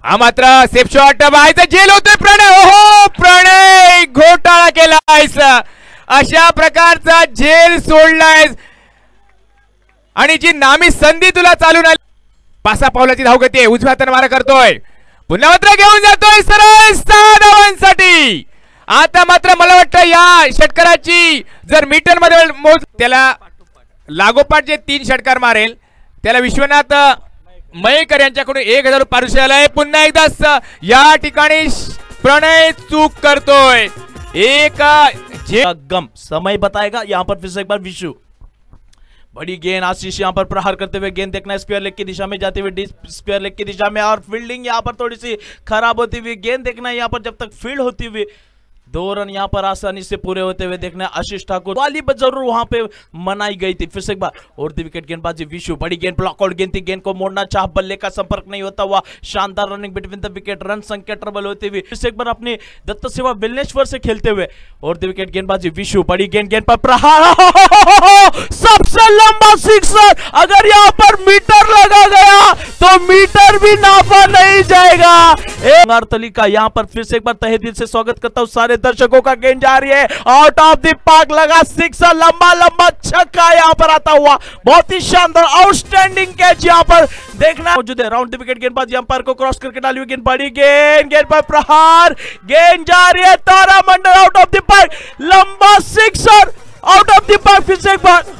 हा मात्र safe shot बाहेरचा झेल होतोय प्रणय. ओहो प्रणय घोटाळा केलायस, अशा प्रकारचा झेल सोडलायस आणि जी नामी संधी तुला चालून आली. 5 पावलाची धावगती आहे, उजव्या हाताने मारा करतोय, पुन्हा मात्र घेऊन जातोय सरळ 6 धावांसाठी. आता मात्र मला वाटतं या षटकाराची जर मीटर मध्ये मोज त्याला लागोपाठ जे 3 षटकार मारेल त्याला विश्वनाथ मयेकर यांच्याकडून 1000 पारितोषिक आलंय. पुन्हा एकदा या ठिकाणी प्रणय चूक करतोय. एक गम समय बताएगा यहाँ पर फिर से एक बार विशु. बड़ी गेंद आशीष यहाँ पर प्रहार करते हुए, गेंद देखना स्क्वायर लेग की दिशा में जाते हुए, स्क्वायर लेग की दिशा में, और फील्डिंग यहाँ पर थोड़ी सी खराब होती हुई. गेंद देखना यहाँ पर जब तक फील्ड होती हुई 2 रन यहाँ पर आसानी से पूरे होते हुए देखना आशीष ठाकुर वाली जरूर वहां पे मनाई गई थी. फिर से एक बार और विकेट गेंदबाजी विशु. बड़ी गेंद ब्लॉक आउट गेंद थी, गेंद को मोड़ना चाह, बल्ले का संपर्क नहीं होता हुआ. शानदार running between the wicket, run संख्या ट्रबल होती हुई. फिर से एक बार अपनी दत्त सेवा बिलनेश्वर से खेलते हुए और विकेट गेंदबाजी विशु. बड़ी गेंद पर प्रहार, सबसे लंबा सिक्सर. अगर यहाँ पर मीटर लगा गया तो मीटर भी नापा नहीं जाएगा. अरतली का यहाँ पर फिर से एक बार तहे दिल से स्वागत करता हूँ सारे दर्शकों का. गेंद जा रही है आउट ऑफ द पार्क, लगा सिक्सर, लंबा छक्का यहाँ पर आता हुआ. बहुत ही शानदार आउटस्टैंडिंग कैच यहाँ पर देखना मौजूद है. राउंड द विकेट गेंदबाज अंपायर को क्रॉस करके डाली हुई गेंद. बड़ी गेंद पर प्रहार, गेंद जा रही है तारामंडल आउट ऑफ द पार्क, लंबा sixer out of the park. फिर से एक बार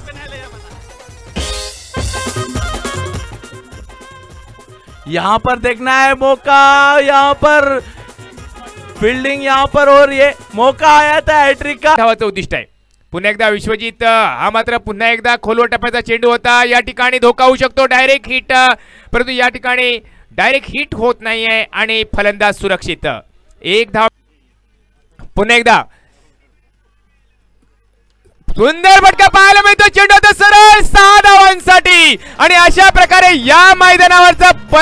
यहां पर देखना है मौका, यहां पर फील्डिंग यहाँ पर, और ये मौका आया था हैट्रिक का. धावाचं उद्दिष्ट आहे. पुन्हा एकदा विश्वजित, हा मात्र पुन्हा एकदा खोलवर टप्प्याचा चेंडू होता. या ठिकाणी धोका होऊ शकतो, डायरेक्ट हिट, परंतु या ठिकाणी डायरेक्ट हिट होत नाहीये आणि फलंदाज सुरक्षित. 1 धाव. पुन्हा एकदा सुंदर फटका पाहायला मिळतो, चेंडू होता सरळ 6 धावांसाठी आणि अशा प्रकारे या मैदानावरचा